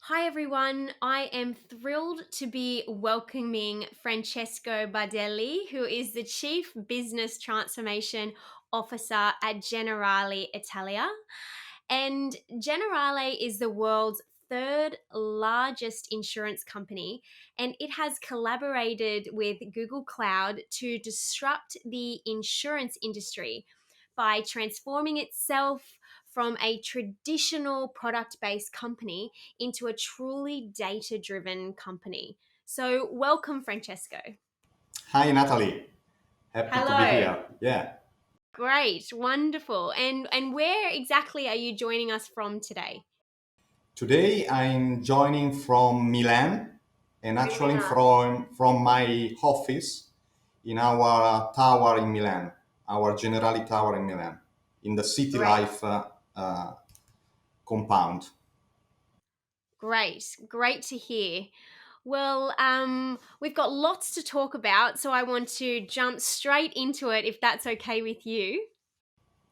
Hi everyone, I am thrilled to be welcoming Francesco Bardelli, who is the Chief Business Transformation Officer at Generali Italia. And Generali is the world's third largest insurance company, and it has collaborated with Google Cloud to disrupt the insurance industry by transforming itself from a traditional product based company into a truly data driven company. So, welcome, Francesco. Hi, Natalie. Happy to be Hello. here. Yeah. Great, wonderful. And where exactly are you joining us from today? Today I'm joining from Milan and actually Milan. from my office in our tower in Milan, our Generali tower in Milan, in the City Great. Life uh, compound. Great to hear. Well, we've got lots to talk about, so I want to jump straight into it if that's okay with you.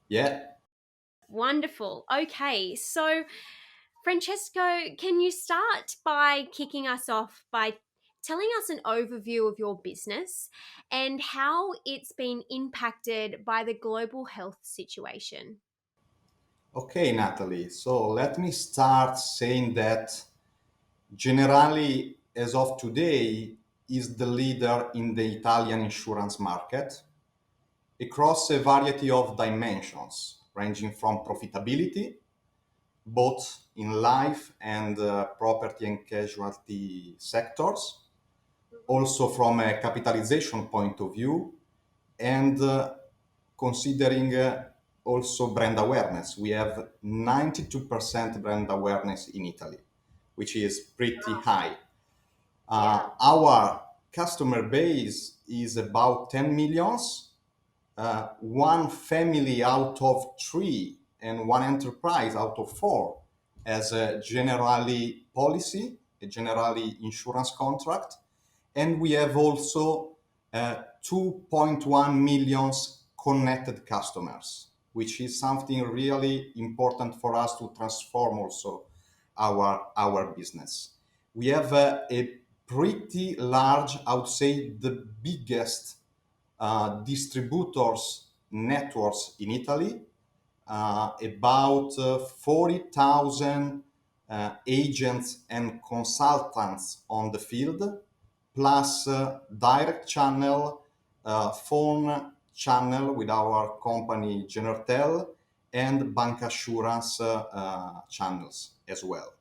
Yeah. Wonderful. Okay, so Francesco, can you start by kicking us off by telling us an overview of your business and how it's been impacted by the global health situation? Okay, Natalie. So let me start saying that Generali, as of today, is the leader in the Italian insurance market across a variety of dimensions, ranging from profitability, both in life and property and casualty sectors, also from a capitalization point of view, and considering also brand awareness. We have 92% brand awareness in Italy, which is pretty high. Yeah. Our customer base is about 10 millions, one family out of three and one enterprise out of four has a Generali policy, a Generali insurance contract, and we have also 2.1 millions connected customers, which is something really important for us to transform also our business. We have a pretty large, I would say, the biggest distributors networks in Italy, about 40,000 agents and consultants on the field, plus direct channel, phone channel with our company Genertel, and bank assurance channels as well.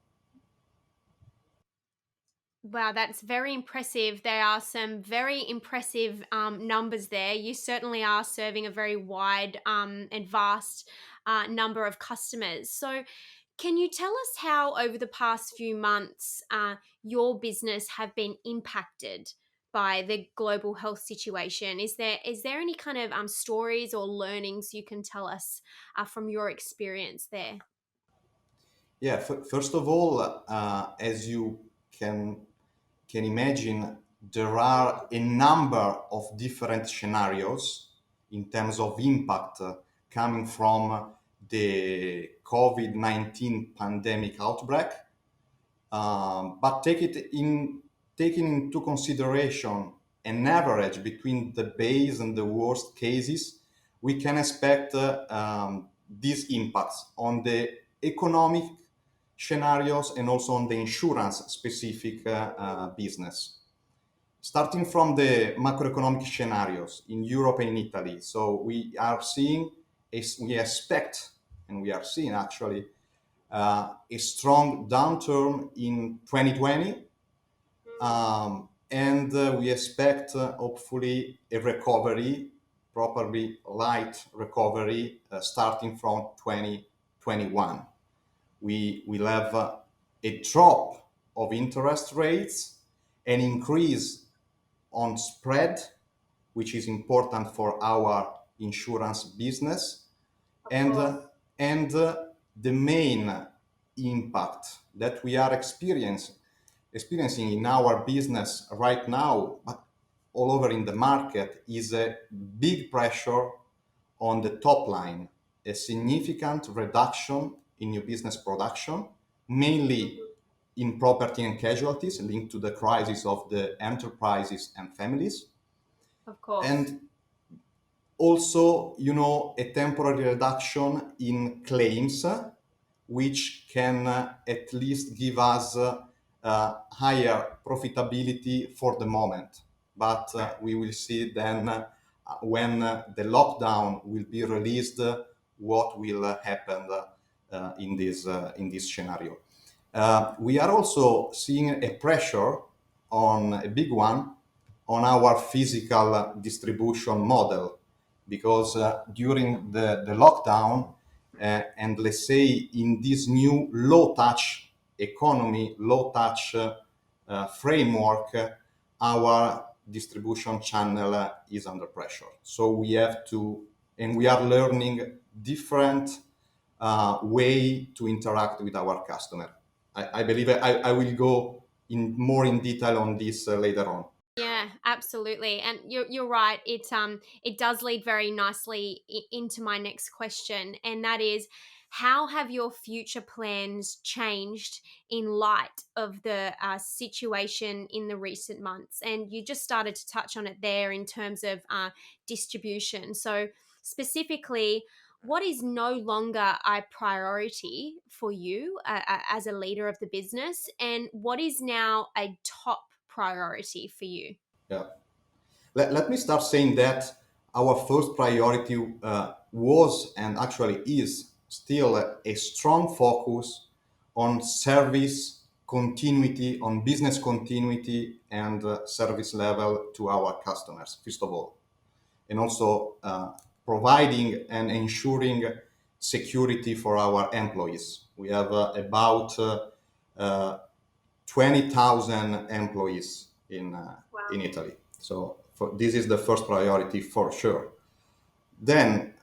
Wow, that's very impressive. There are some very impressive numbers there. You certainly are serving a very wide and vast number of customers. So, can you tell us how, over the past few months, your business have been impacted by the global health situation? Is there any kind of stories or learnings you can tell us from your experience there? Yeah, first of all, as you can can imagine, there are a number of different scenarios in terms of impact coming from the COVID 19 pandemic outbreak. But taking into consideration an average between the base and the worst cases, we can expect these impacts on the economic scenarios and also on the insurance specific business. Starting from the macroeconomic scenarios in Europe and in Italy, so we expect, and we are seeing actually a strong downturn in 2020, and we expect hopefully a recovery, probably light recovery, starting from 2021. We will have a drop of interest rates, an increase on spread, which is important for our insurance business, Of and course. the main impact that we are experiencing in our business right now, but all over in the market, is a big pressure on the top line, a significant reduction in new business production, mainly in property and casualties linked to the crisis of the enterprises and families. Of course. And also, a temporary reduction in claims, which can at least give us higher profitability for the moment. But we will see then when the lockdown will be released, what will happen in this scenario. We are also seeing a pressure on a big one on our physical distribution model because during the lockdown and let's say in this new low touch economy, low touch framework, our distribution channel is under pressure. So we have to, and we are learning different way to interact with our customer. I believe I will go in more in detail on this later on. Yeah, absolutely. And you're right. It does lead very nicely into my next question, and that is, how have your future plans changed in light of the situation in the recent months? And you just started to touch on it there in terms of distribution. So specifically, what is no longer a priority for you as a leader of the business, and what is now a top priority for you? Yeah. Let me start saying that our first priority was and actually is still a strong focus on service continuity, on business continuity and service level to our customers, first of all, and also providing and ensuring security for our employees. We have about uh, 20,000 employees in Italy. So this is the first priority for sure. Then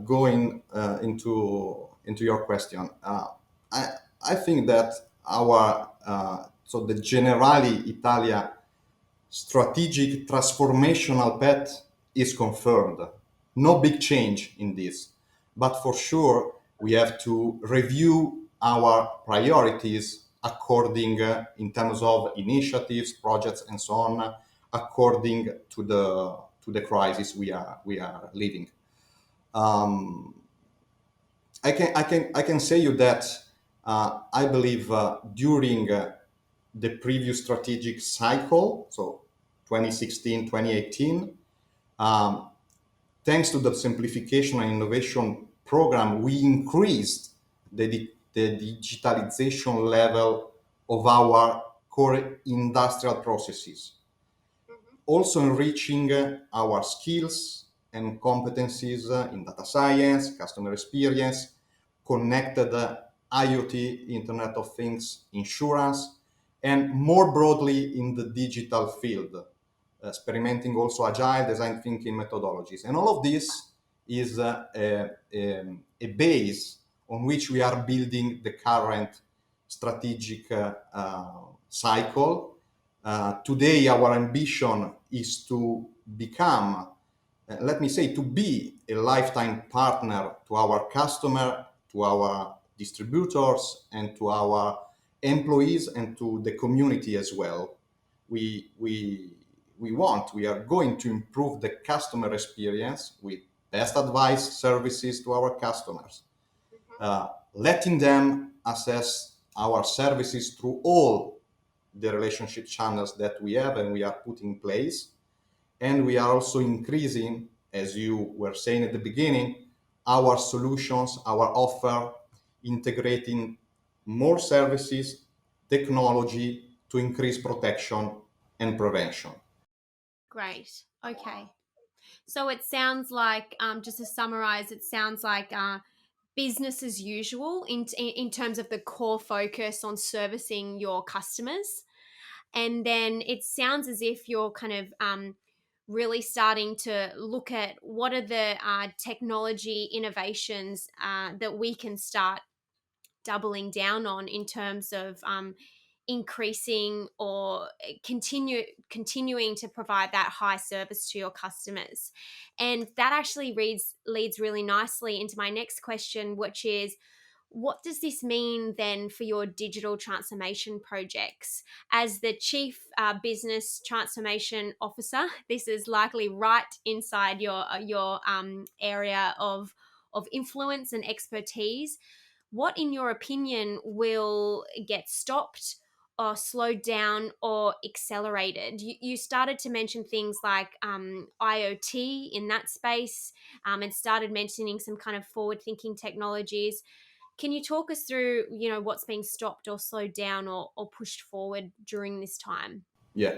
going into your question, I think that our so the Generali Italia strategic transformational path is confirmed. No big change in this, but for sure we have to review our priorities according in terms of initiatives, projects, and so on, according to the crisis we are living. Um, I can say you that I believe during the previous strategic cycle, so 2016, 2018, um, thanks to the simplification and innovation program, we increased the digitalization level of our core industrial processes, also enriching our skills and competencies in data science, customer experience, connected IoT, Internet of Things, insurance, and more broadly in the digital field, experimenting also agile design thinking methodologies. And all of this is a base on which we are building the current strategic cycle. Today, our ambition is to become, let me say, to be a lifetime partner to our customer, to our distributors, and to our employees, and to the community as well. We we we are going to improve the customer experience with best advice services to our customers, letting them access our services through all the relationship channels that we have and we are putting in place. And we are also increasing, as you were saying at the beginning, our solutions, our offer, integrating more services, technology to increase protection and prevention. Great. Okay. So it sounds like, just to summarize, it sounds like business as usual in terms of the core focus on servicing your customers. And then it sounds as if you're kind of really starting to look at what are the technology innovations that we can start doubling down on in terms of increasing or continuing to provide that high service to your customers. And that actually leads really nicely into my next question, which is, What does this mean then for your digital transformation projects? As the Chief Business Transformation Officer, this is likely right inside your area of influence and expertise. What, in your opinion, will get stopped or slowed down or accelerated? You started to mention things like IoT in that space, and started mentioning some kind of forward thinking technologies. Can you talk us through, what's being stopped or slowed down or pushed forward during this time? Yeah.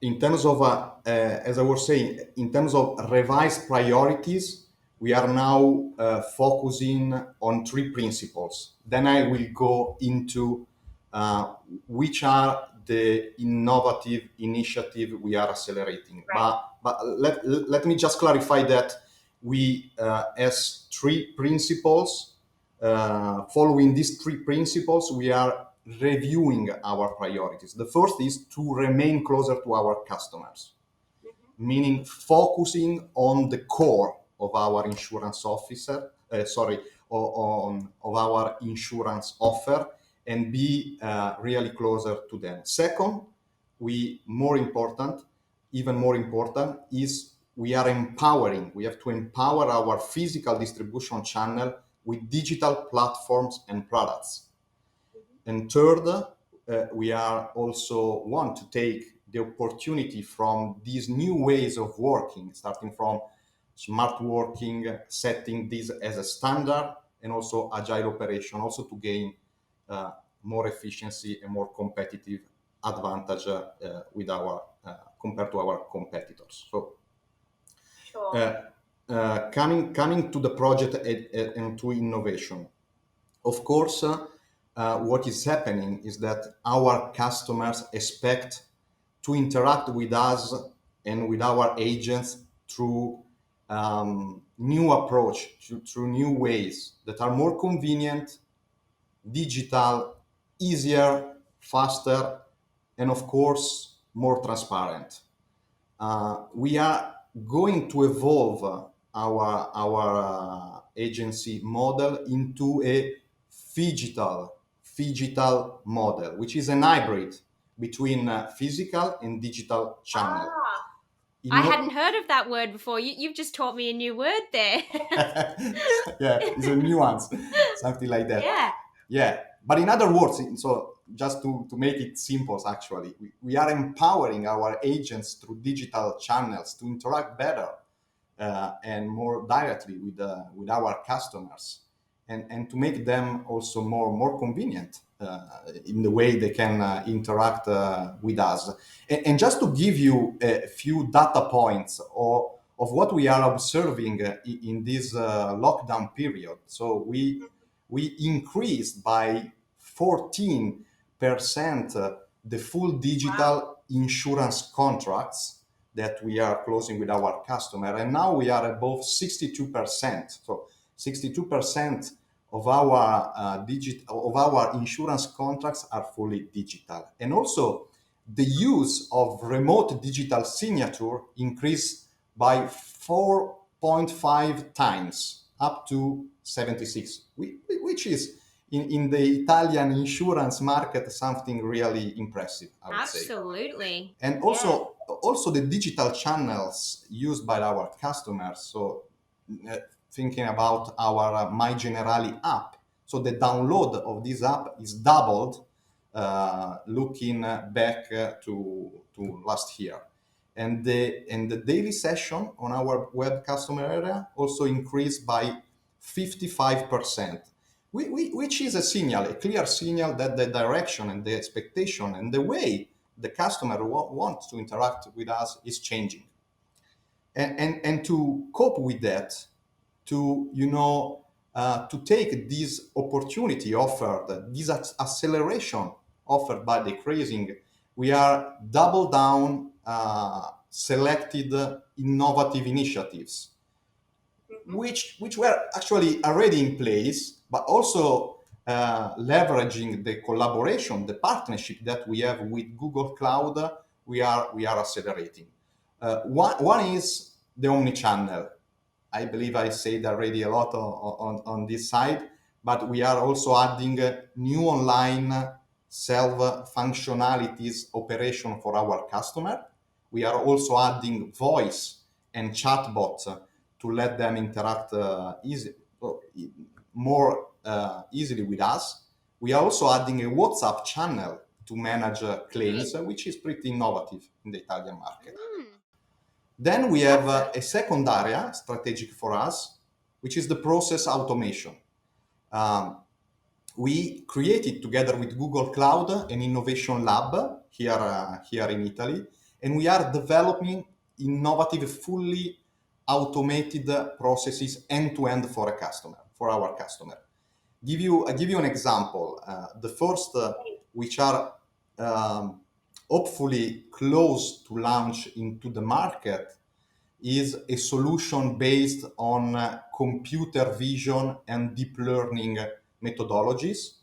In terms of, as I was saying, in terms of revised priorities, we are now focusing on three principles. Then I will go into uh, which are the innovative initiative we are accelerating. Right. But let me just clarify that we, as three principles, following these three principles, we are reviewing our priorities. The first is to remain closer to our customers, meaning focusing on the core of our insurance officer, of our insurance offer, and be really closer to them. Second, even more important, is we are empowering. We have to empower our physical distribution channel with digital platforms and products. And third, we are also want to take the opportunity from these new ways of working, starting from smart working, setting this as a standard, and also agile operation, also to gain uh, more efficiency and more competitive advantage with our compared to our competitors. So Sure. uh, coming to the project and to innovation. Of course, what is happening is that our customers expect to interact with us and with our agents through new approach, through new ways that are more convenient, digital, easier, faster, and of course more transparent. We are going to evolve our agency model into a phygital model, which is an hybrid between physical and digital channel. Ah, In I o- hadn't heard of that word before. You've just taught me a new word there. yeah, it's a nuance, something like that. Yeah. Yeah, but in other words, so just to make it simple, actually, we are empowering our agents through digital channels to interact better and more directly with our customers, and to make them also more convenient in the way they can interact with us. And just to give you a few data points of what we are observing in this lockdown period. So we increased by 14% the full Wow. digital insurance contracts that we are closing with our customer, and now we are above 62%. So 62% of our of our insurance contracts are fully digital, and also the use of remote digital signature increased by 4.5 times, up to 76, which is in the Italian insurance market something really impressive, I would say. Absolutely. And Yeah. also the digital channels used by our customers. So uh, thinking about our My Generali app, so the download of this app is doubled looking back to last year. And the daily session on our web customer area also increased by 55%, which is a signal, a clear signal that the direction and the expectation and the way the customer wants to interact with us is changing. And to cope with that, to to take this opportunity offered, this acceleration offered by the crazing, we are double down selected innovative initiatives, which were actually already in place, but also leveraging the collaboration, the partnership that we have with Google Cloud, we are accelerating. One is the omni-channel. I believe I said already a lot on this side, but we are also adding new online self functionalities operation for our customer. We are also adding voice and chatbot to let them interact more easily with us. We are also adding a WhatsApp channel to manage claims, which is pretty innovative in the Italian market. Mm, Then we have that's a a second area strategic for us, which is the process automation. Um, we created together with Google Cloud an innovation lab here in Italy, and we are developing innovative, fully automated processes end to end for a customer, for our customer. I give you an example. The first, which are um, hopefully close to launch into the market, is a solution based on computer vision and deep learning methodologies.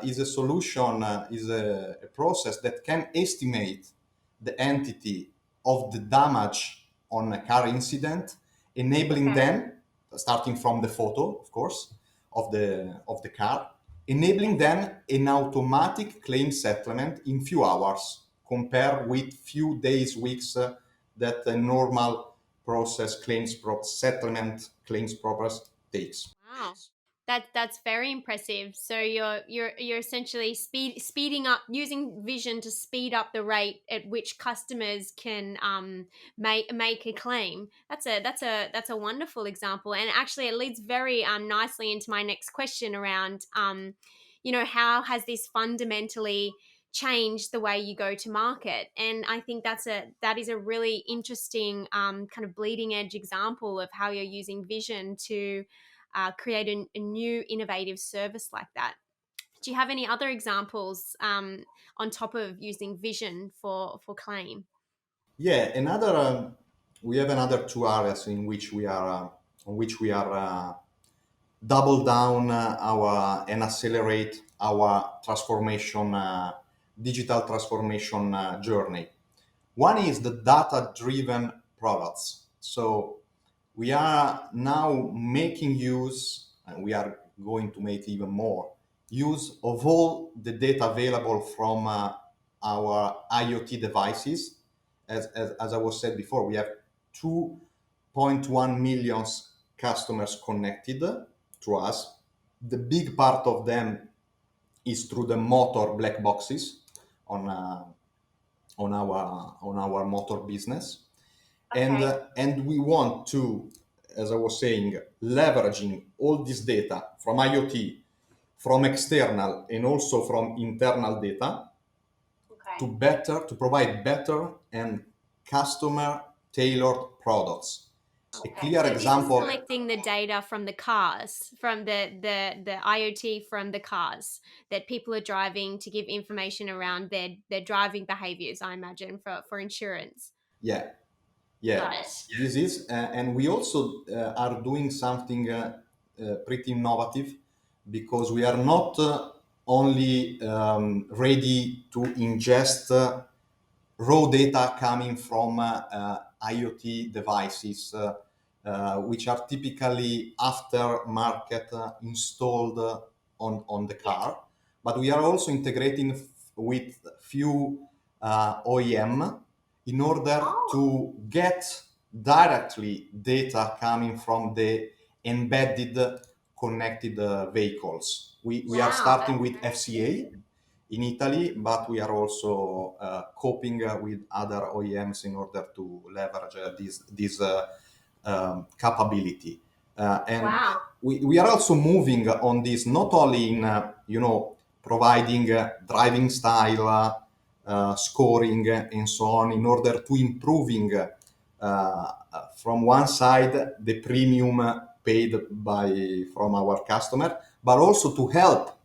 Is a solution, is a process that can estimate the entity of the damage on a car incident, enabling okay. them, starting from the photo, of course, of the car, enabling Yes. them an automatic claim settlement in few hours, compared with few days, weeks that a normal process settlement claims process takes. Wow. That's very impressive. So you're essentially speeding up, using vision to speed up the rate at which customers can make a claim. That's a wonderful example, and actually it leads very nicely into my next question around how has this fundamentally changed the way you go to market. And I think that is a really interesting kind of bleeding edge example of how you're using vision to create a new innovative service like that. Do you have any other examples on top of using vision for claim? Yeah, another we have another two areas in which we are double down our and accelerate our transformation, digital transformation journey. One is the data driven products. So we are now making use, and we are going to make even more use of all the data available from our IoT devices. As I was said before, we have 2.1 million customers connected to us. The big part of them is through the motor black boxes on our motor business, Okay. and we want to, as I was saying, leveraging all this data from IoT, from external and also from internal data Okay. to provide better and customer tailored products. A Okay. clear So this is example. collecting the data from the cars, from the IoT from the cars that people are driving to give information around their driving behaviors, I imagine, for insurance. Yeah, Got yeah, it. this is, and we also are doing something pretty innovative, because we are not only ready to ingest raw data coming from IoT devices, which are typically aftermarket installed on the Yes. car. But we are also integrating with few OEM in order Oh, to get directly data coming from the embedded connected vehicles. We are wow, starting that's with very FCA interesting. in Italy, but we are also coping with other OEMs in order to leverage this capability. And Wow. we are also moving on this, not only in providing driving style scoring and so on, in order to improving from one side the premium paid by from our customer, but also to help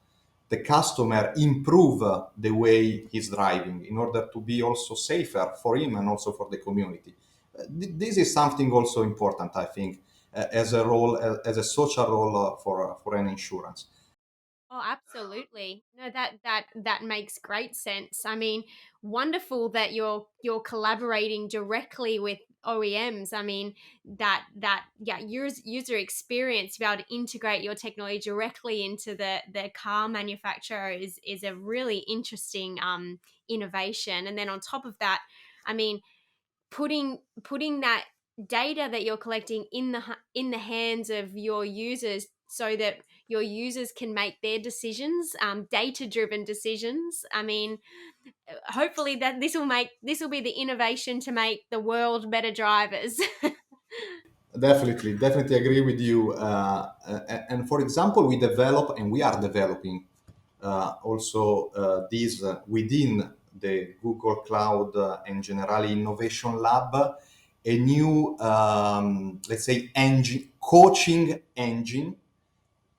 the customer improve the way he's driving in order to be also safer for him and also for the community. This is something also important, I think, as a role, as a social role for an insurance. Oh, absolutely. No, that makes great sense. I mean, wonderful that you're collaborating directly with OEMs. I mean, that yeah, user experience to be able to integrate your technology directly into the car manufacturer is a really interesting innovation. And then on top of that, I mean, putting that data that you're collecting in the hands of your users so that your users can make their decisions, data driven decisions. I mean, hopefully that this will be the innovation to make the world better drivers. Definitely, definitely agree with you. And for example, we are developing also this within the Google Cloud and Generali Innovation Lab, a new, let's say, coaching engine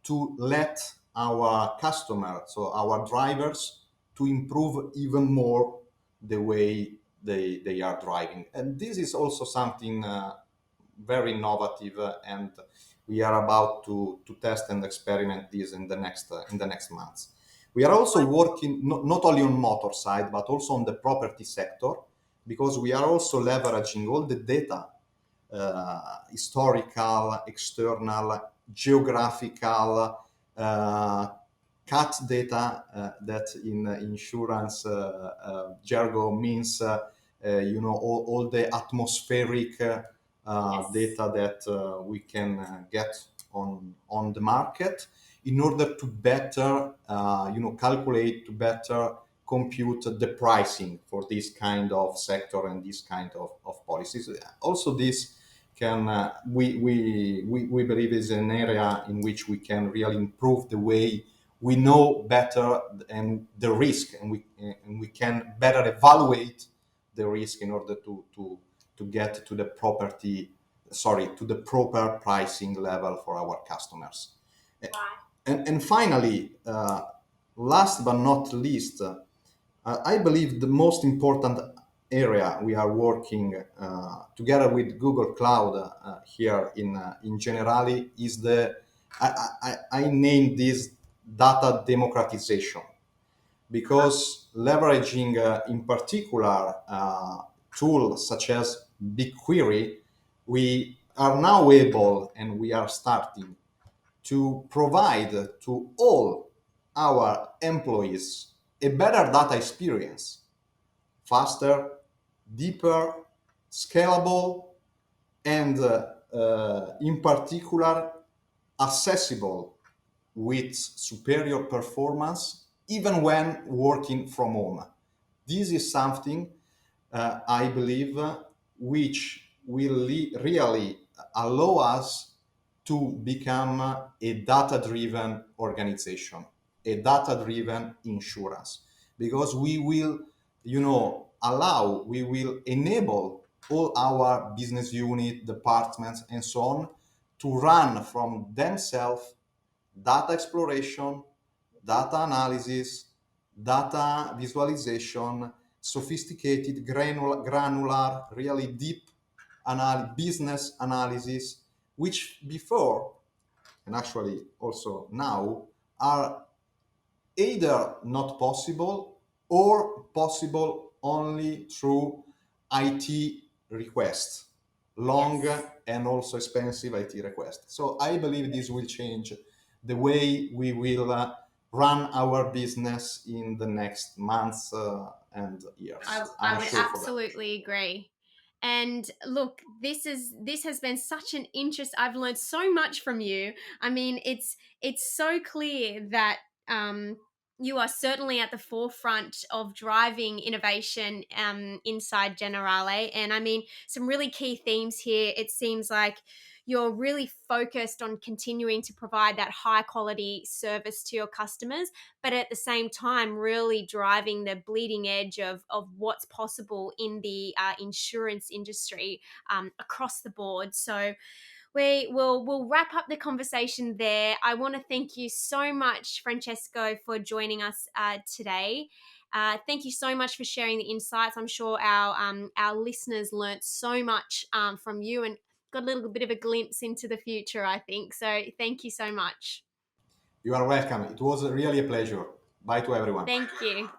to let our customers, so our drivers, to improve even more the way they are driving. And this is also something very innovative, and we are about to test and experiment this in the next months. We are also working not only on motor side, but also on the property sector, because we are also leveraging all the data, historical, external, geographical, uh, cat data that in insurance jargon means all the atmospheric Yes. data that we can get on the market in order to better calculate, to better compute the pricing for this kind of sector and this kind of policies. Also, this can we believe is an area in which we can really improve the way we know better and the risk, and we can better evaluate the risk in order to get to the to the proper pricing level for our customers. And finally, last but not least, I believe the most important area we are working together with Google Cloud here in Generali is I named this data democratization, because leveraging in particular tools such as BigQuery, we are now able and we are starting to provide to all our employees a better data experience, faster, deeper, scalable, and in particular accessible with superior performance even when working from home. This is something I believe which will really allow us to become a data driven organization, a data driven insurance, because we will, we will enable all our business unit, departments, and so on to run from themselves data exploration, data analysis, data visualization, sophisticated, granular, really deep business analysis, which before, and actually also now, are either not possible or possible only through IT requests, long Yes. and also expensive IT requests. So I believe this will change the way we will run our business in the next months and years. I I'm would sure for that. absolutely agree. And look, this has been such an interest. I've learned so much from you. I mean, it's so clear that you are certainly at the forefront of driving innovation inside Generale. And I mean, some really key themes here. It seems like you're really focused on continuing to provide that high quality service to your customers, but at the same time really driving the bleeding edge of what's possible in the insurance industry across the board. So we'll wrap up the conversation there. I want to thank you so much, Francesco, for joining us today. Thank you so much for sharing the insights. I'm sure our listeners learnt so much from you and got a little bit of a glimpse into the future, I think. So thank you so much. You are welcome. It was really a pleasure. Bye to everyone. Thank you.